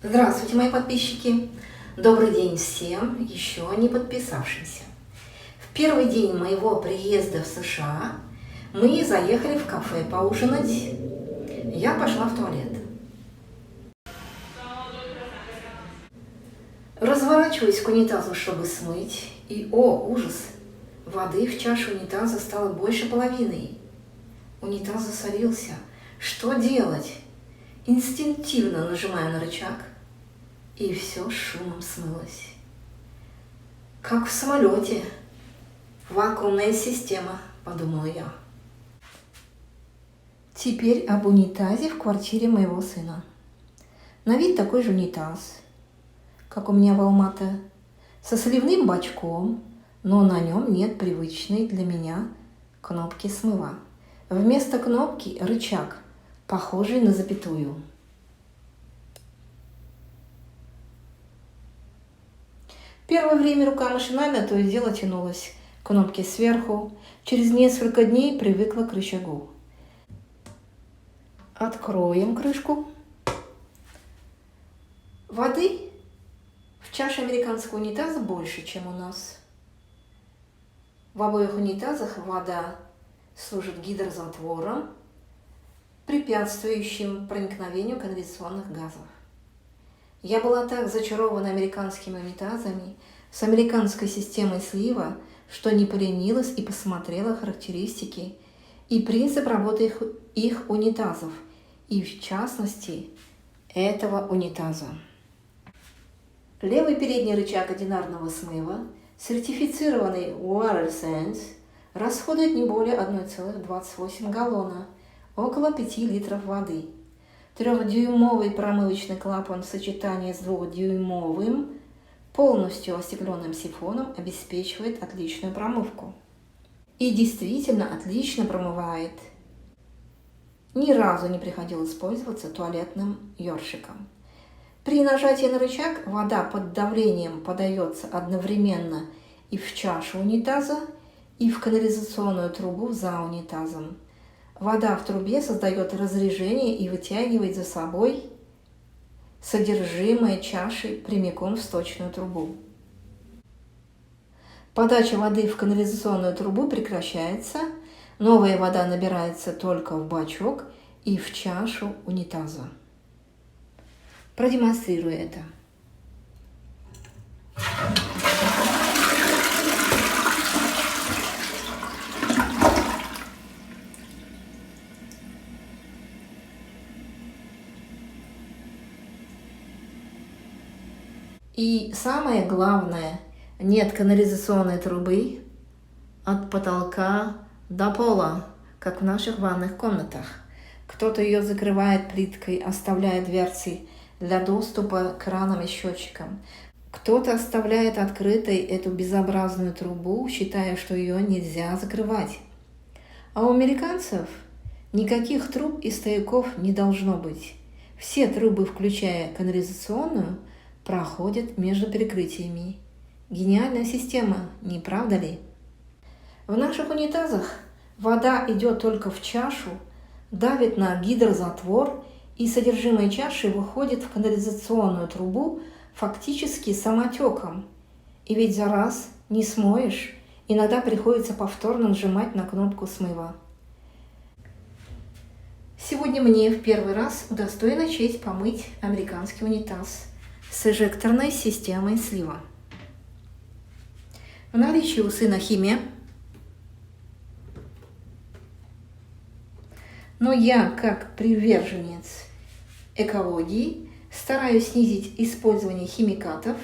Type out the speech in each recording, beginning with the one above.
Здравствуйте, мои подписчики! Добрый день всем, еще не подписавшимся. В первый день моего приезда в США мы заехали в кафе поужинать. Я пошла в туалет. Разворачиваюсь к унитазу, чтобы смыть, и, о, ужас! Воды в чаше унитаза стало больше половины. Унитаз засорился. Что делать? Инстинктивно нажимаю на рычаг, и все шумом смылось. Как в самолете. Вакуумная система, подумала я. Теперь об унитазе в квартире моего сына. На вид такой же унитаз, как у меня в Алматы, со сливным бачком, но на нем нет привычной для меня кнопки смыва. Вместо кнопки рычаг, похожий на запятую. Первое время рука машинально то и дело тянулась к кнопке сверху. Через несколько дней привыкла к рычагу. Откроем крышку. Воды в чаше американского унитаза больше, чем у нас. В обоих унитазах вода служит гидрозатвором, препятствующим проникновению канализационных газов. Я была так зачарована американскими унитазами, с американской системой слива, что не поленилась и посмотрела характеристики и принцип работы их унитазов, и в частности этого унитаза. Левый передний рычаг одинарного смыва, сертифицированный WaterSense, расходует не более 1,28 галлона, около 5 литров воды. 3-дюймовый промывочный клапан в сочетании с 2-дюймовым полностью остекленным сифоном обеспечивает отличную промывку. И действительно отлично промывает. Ни разу не приходилось пользоваться туалетным ёршиком. При нажатии на рычаг вода под давлением подается одновременно и в чашу унитаза, и в канализационную трубу за унитазом. Вода в трубе создает разрежение и вытягивает за собой содержимое чаши прямиком в сточную трубу. Подача воды в канализационную трубу прекращается, новая вода набирается только в бачок и в чашу унитаза. Продемонстрирую это. И самое главное, нет канализационной трубы от потолка до пола, как в наших ванных комнатах. Кто-то ее закрывает плиткой, оставляя дверцы для доступа к кранам и счетчикам. Кто-то оставляет открытой эту безобразную трубу, считая, что ее нельзя закрывать. А у американцев никаких труб и стояков не должно быть. Все трубы, включая канализационную, проходят между перекрытиями. Гениальная система, не правда ли? В наших унитазах вода идет только в чашу, давит на гидрозатвор, и содержимое чаши выходит в канализационную трубу фактически самотеком. И ведь за раз не смоешь, иногда приходится повторно нажимать на кнопку смыва. Сегодня мне в первый раз удостоена честь помыть американский унитаз с эжекторной системой слива. В наличии у сына химия, но я, как приверженец экологии, стараюсь снизить использование химикатов,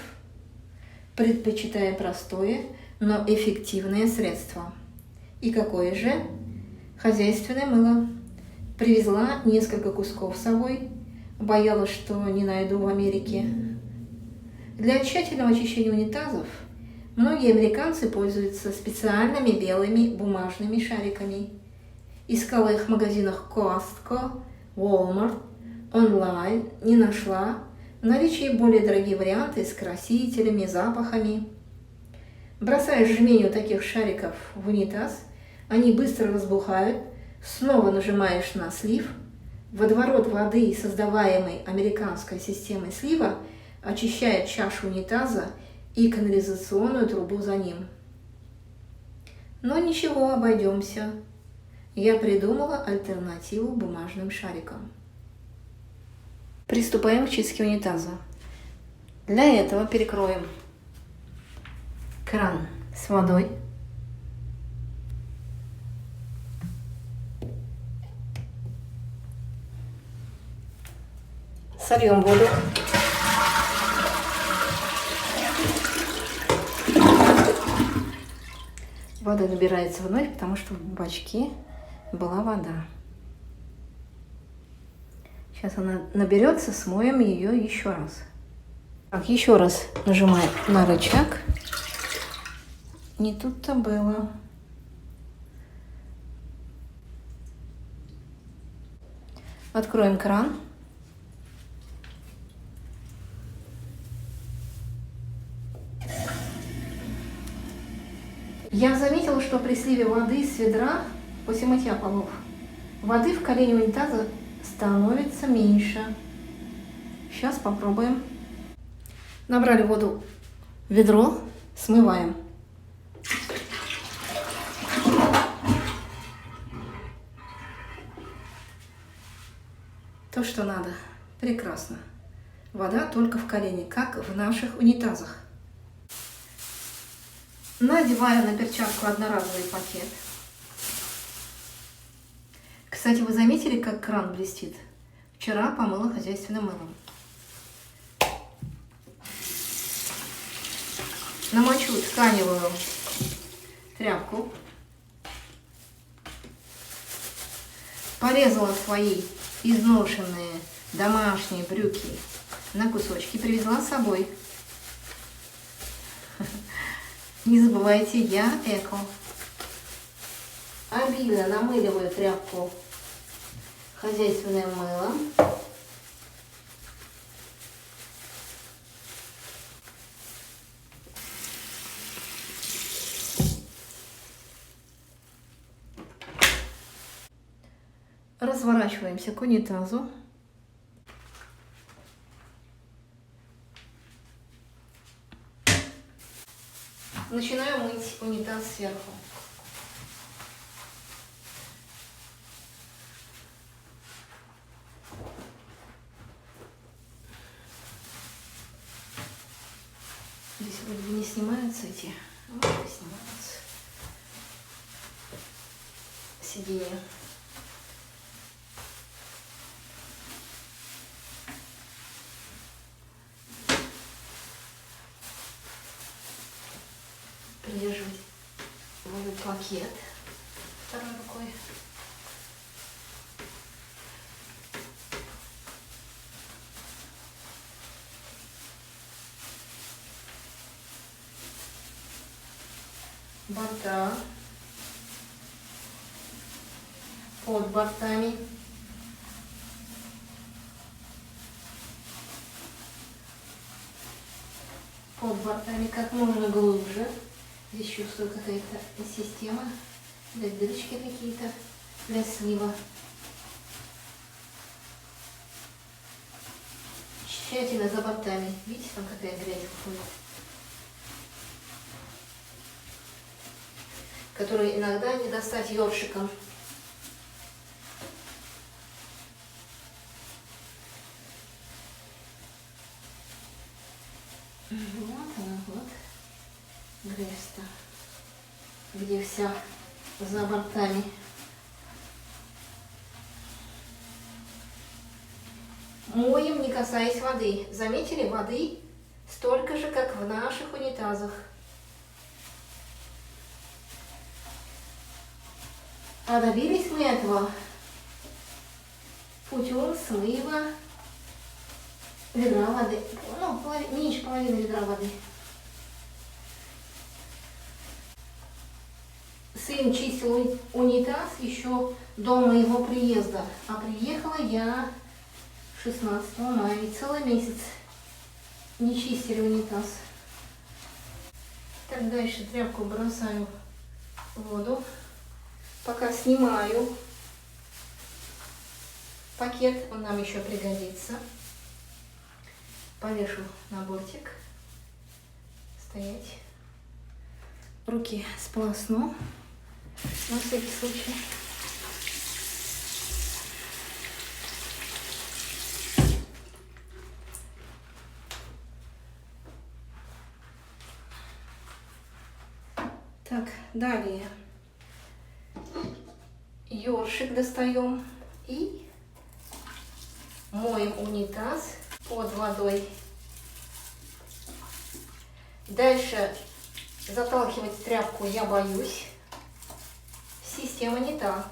предпочитая простое, но эффективное средство. И какое же? Хозяйственное мыло. Привезла несколько кусков с собой, боялась, что не найду в Америке. Для тщательного очищения унитазов многие американцы пользуются специальными белыми бумажными шариками. Искала их в магазинах Costco, Walmart, онлайн, не нашла. В наличии более дорогие варианты с красителями, запахами. Бросаешь жменю таких шариков в унитаз, они быстро разбухают, снова нажимаешь на слив, Водоворот воды, создаваемый американской системой слива, очищает чашу унитаза и канализационную трубу за ним. Но ничего, обойдемся. Я придумала альтернативу бумажным шарикам. Приступаем к чистке унитаза. Для этого перекроем кран с водой. Сольем воду. Вода набирается вновь, потому что в бачке была вода. Сейчас она наберется, смоем ее еще раз. Так, еще раз нажимаем на рычаг. Не тут-то было. Откроем кран. Я заметила, что при сливе воды с ведра после мытья полов воды в колене унитаза становится меньше. Сейчас попробуем. Набрали воду в ведро, смываем. То, что надо. Прекрасно. Вода только в колене, как в наших унитазах. Надеваю на перчатку одноразовый пакет. Кстати, вы заметили, как кран блестит? Вчера помыла хозяйственным мылом. Намочу тканевую тряпку. Порезала свои изношенные домашние брюки на кусочки, привезла с собой. Не забывайте, я эко. Обильно намыливаю тряпку хозяйственным мылом. Разворачиваемся к унитазу. Начинаю мыть унитаз сверху. Здесь вроде бы не снимаются эти. Вот снимаются сиденья. Придерживать воду пакет второй рукой. Борта под бортами. Под бортами как можно глубже. Здесь чувствую какая-то система, для дырочки какие-то, для слива. Тщательно за бортами. Видите, там какая грязь уходит. Которую иногда не достать ёршиком. Вот она, вот. Грязь-то, где вся за бортами. Моем, не касаясь воды. Заметили, воды столько же, как в наших унитазах. А добились мы этого путем смыва ведра воды. Ну, меньше половины ведра воды. Сын чистил унитаз еще до моего приезда, а приехала я 16 мая, и целый месяц не чистили унитаз. Так, дальше тряпку бросаю в воду, пока снимаю пакет, он нам еще пригодится. Повешу на бортик. Стоять. Руки сполосну на всякий случай. Так, далее ёршик достаем и моем унитаз под водой. Дальше заталкивать тряпку я боюсь. Система не та,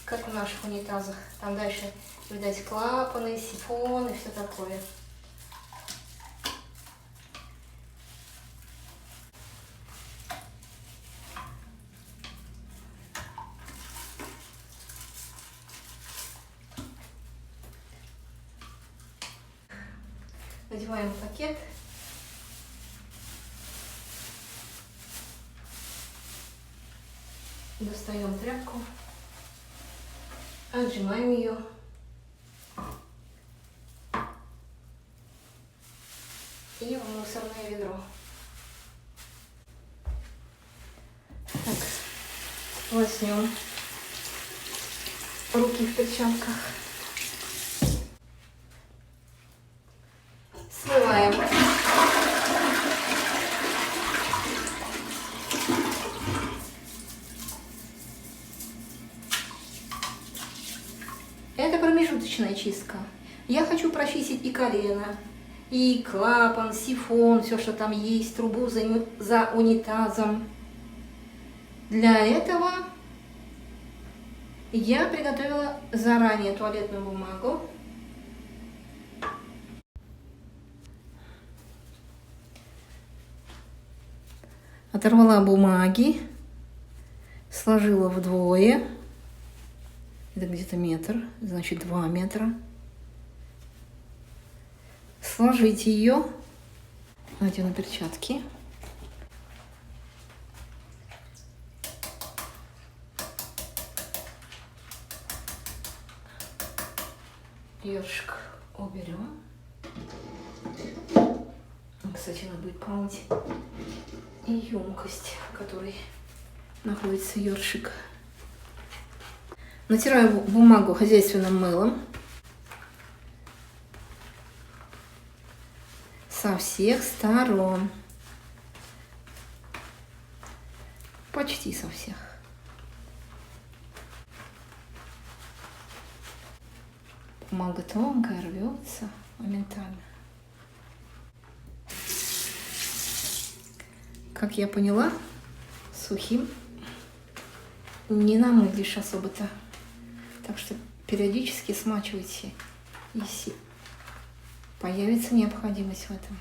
как в наших унитазах. Там дальше, видать, клапаны, сифоны, все такое. Надеваем пакет. Достаем тряпку. Отжимаем ее. И в мусорное ведро. Так, сполоснем руки в перчатках. Смываем. Это промежуточная чистка. Я хочу прочистить и колено, и клапан, сифон, все, что там есть, трубу за унитазом. Для этого я приготовила заранее туалетную бумагу. Оторвала бумаги, сложила вдвое. Это где-то метр, значит 2 метра. Сложить ее, надену перчатки. Ёршик уберем. Кстати, надо будет помыть и емкость, в которой находится ёршик. Натираю бумагу хозяйственным мылом со всех сторон. Почти со всех. Бумага тонкая, рвется моментально. Как я поняла, сухим не намылишь особо-то. Так что периодически смачивайте, если появится необходимость в этом.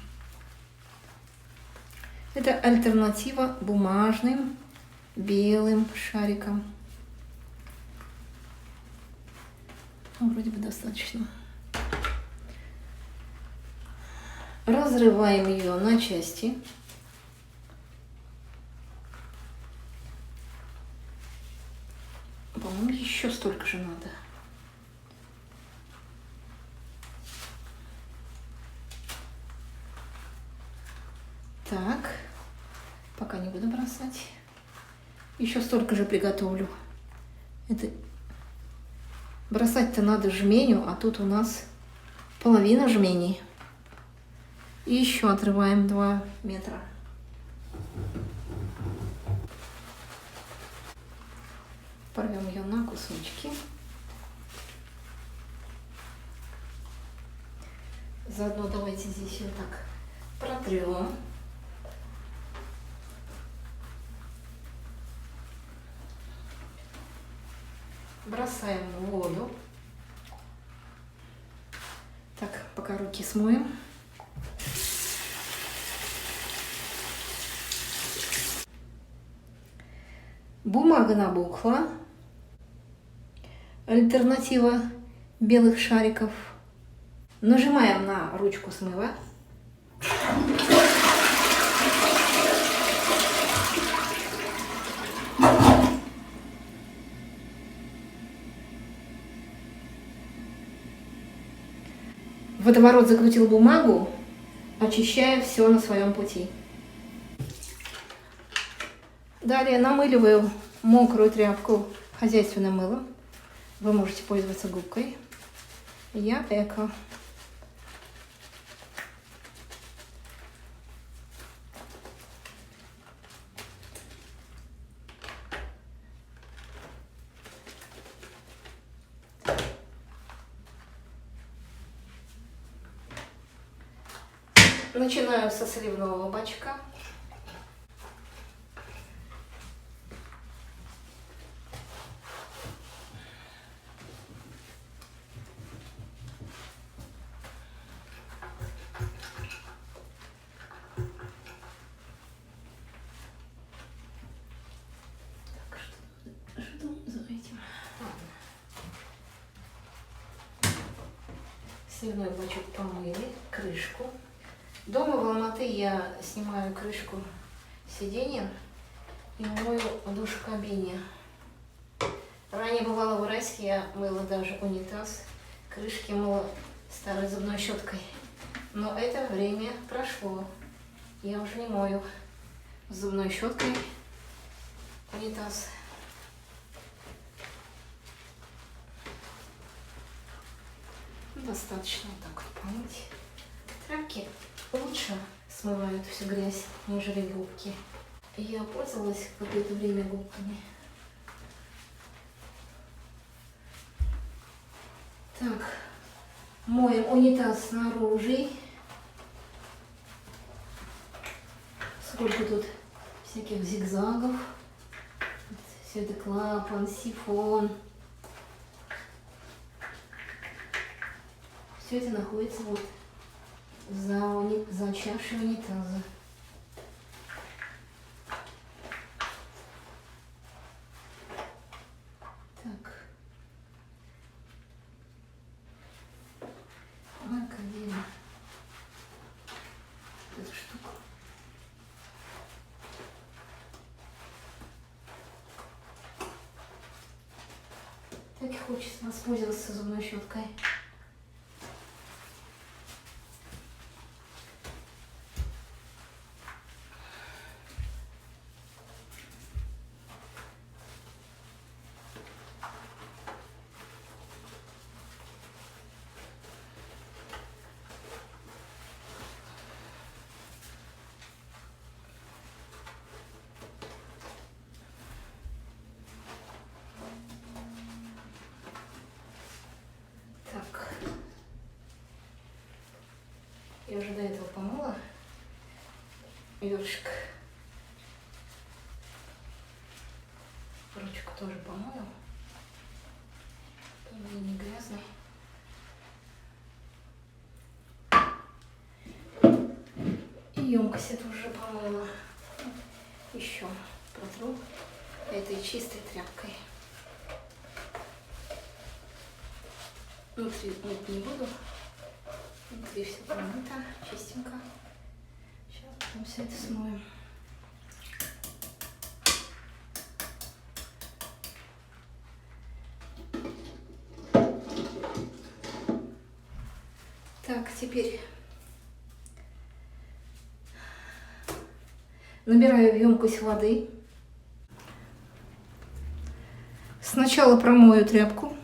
Это альтернатива бумажным белым шарикам. Ну, вроде бы достаточно. Разрываем ее на части. По-моему, еще столько же надо. Так, пока не буду бросать. Еще столько же приготовлю. Это бросать-то надо жменю, а тут у нас половина жмени. И еще отрываем 2 метра. Порвем ее на кусочки. Заодно давайте здесь вот так протрем. Бросаем в воду. Так, пока руки смоем. Бумага набухла. Альтернатива белых шариков. Нажимаем на ручку смыва. Водоворот закрутил бумагу, очищая все на своем пути. Далее намыливаю мокрую тряпку хозяйственным мылом. Вы можете пользоваться губкой. Я эко. Начинаю со сливного бачка. Жду за этим. Сливной бачок помыли, крышку. Дома в Алматы я снимаю крышку сиденья и мою в душ-кабине. Ранее бывало в Уральске, я мыла даже унитаз, крышки мыла старой зубной щеткой. Но это время прошло. Я уже не мою зубной щеткой унитаз. Достаточно вот так вот помыть. Тряпки лучше смывают всю грязь, нежели губки. Я пользовалась какое-то время губками. Так, моем унитаз снаружи. Сколько тут всяких зигзагов. Все это клапан, сифон. Все это находится вот за чашей унитаза. Так. Отдельно эту штуку. Так и хочется воспользоваться зубной щеткой. Так, я уже до этого помыла ёршик. Ручку тоже помою, чтобы не грязный. И емкость эту уже помыла. Еще протру этой чистой тряпкой. Внутри мыть не буду. Внутри все помыто, чистенько. Сейчас потом все это смоем. Так, теперь набираю в емкость воды. Сначала промою тряпку.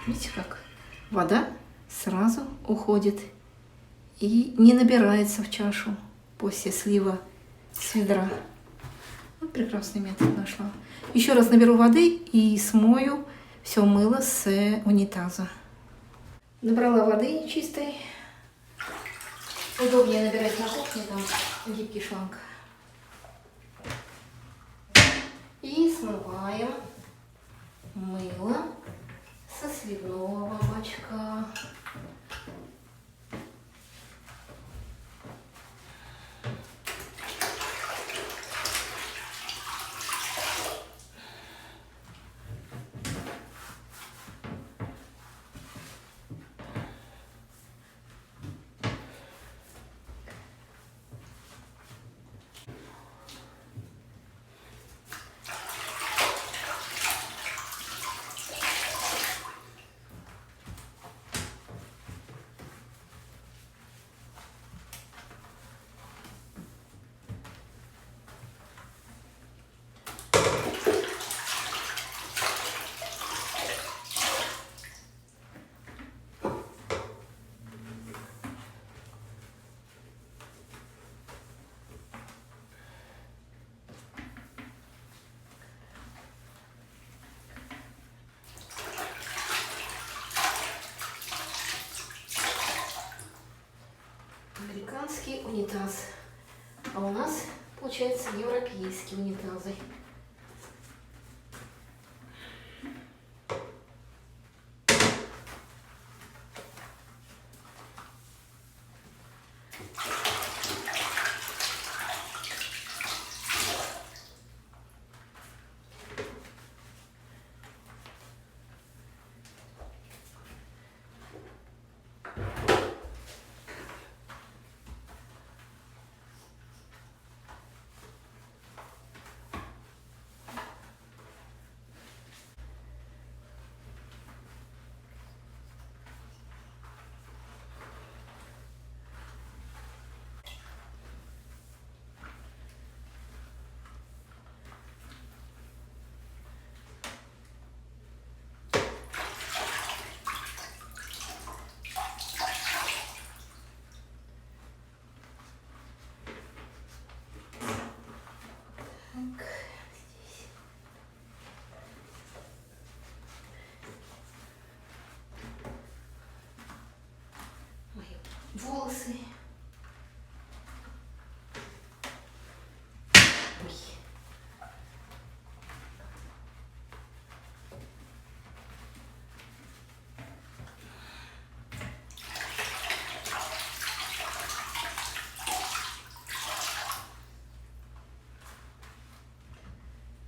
Видите, как вода сразу уходит и не набирается в чашу после слива с ведра. Вот прекрасный метод нашла. Еще раз наберу воды и смою все мыло с унитаза. Набрала воды чистой. Удобнее набирать на кухне, там гибкий шланг. И смываем мыло со сливного бачка. унитаз. А у нас, получается, европейские унитазы. Волосы. Ой.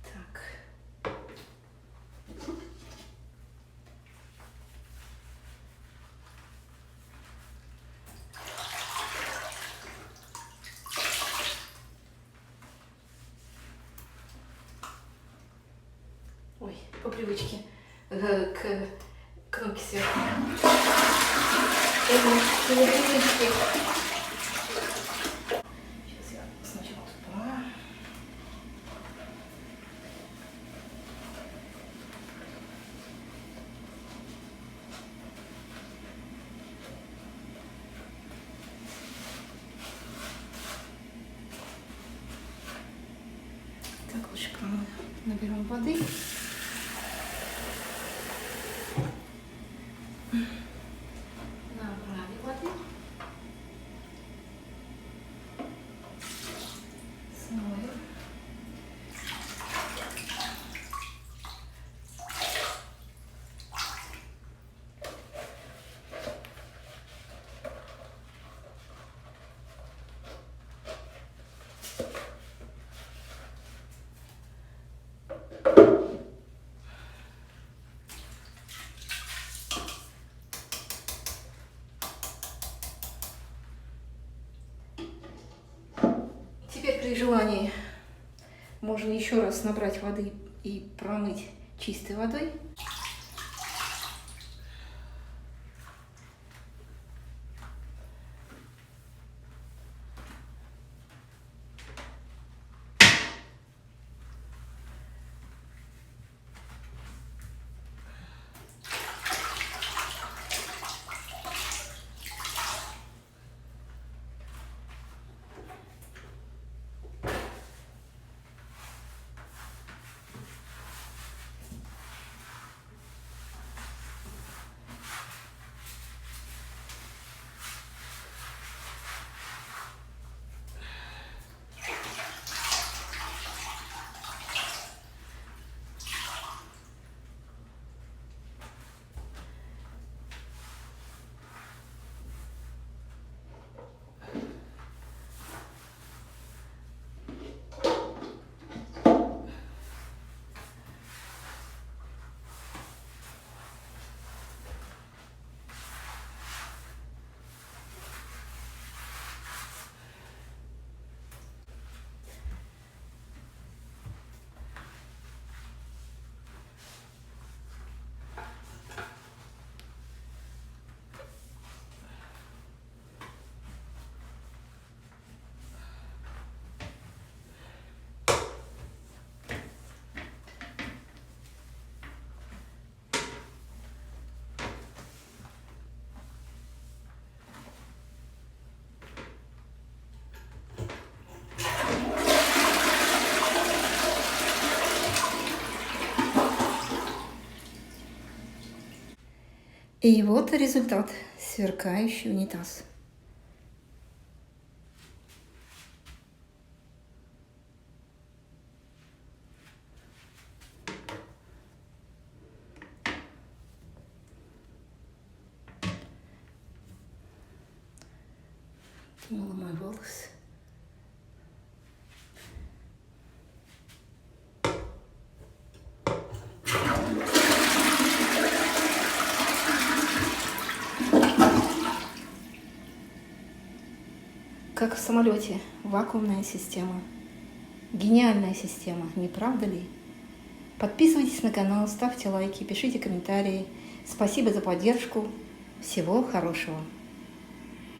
Так. Ой, по привычке к кнопке сверху. Это по привычке. Сейчас я сначала тут помою. Так, лучше промою. Наберем воды. Набрали воды. Смоем. Теперь при желании можно еще раз набрать воды и промыть чистой водой. И вот результат. Сверкающий унитаз. Кинула мой волос. Как в самолете, вакуумная система. Гениальная система, не правда ли? Подписывайтесь на канал, ставьте лайки, пишите комментарии. Спасибо за поддержку. Всего хорошего.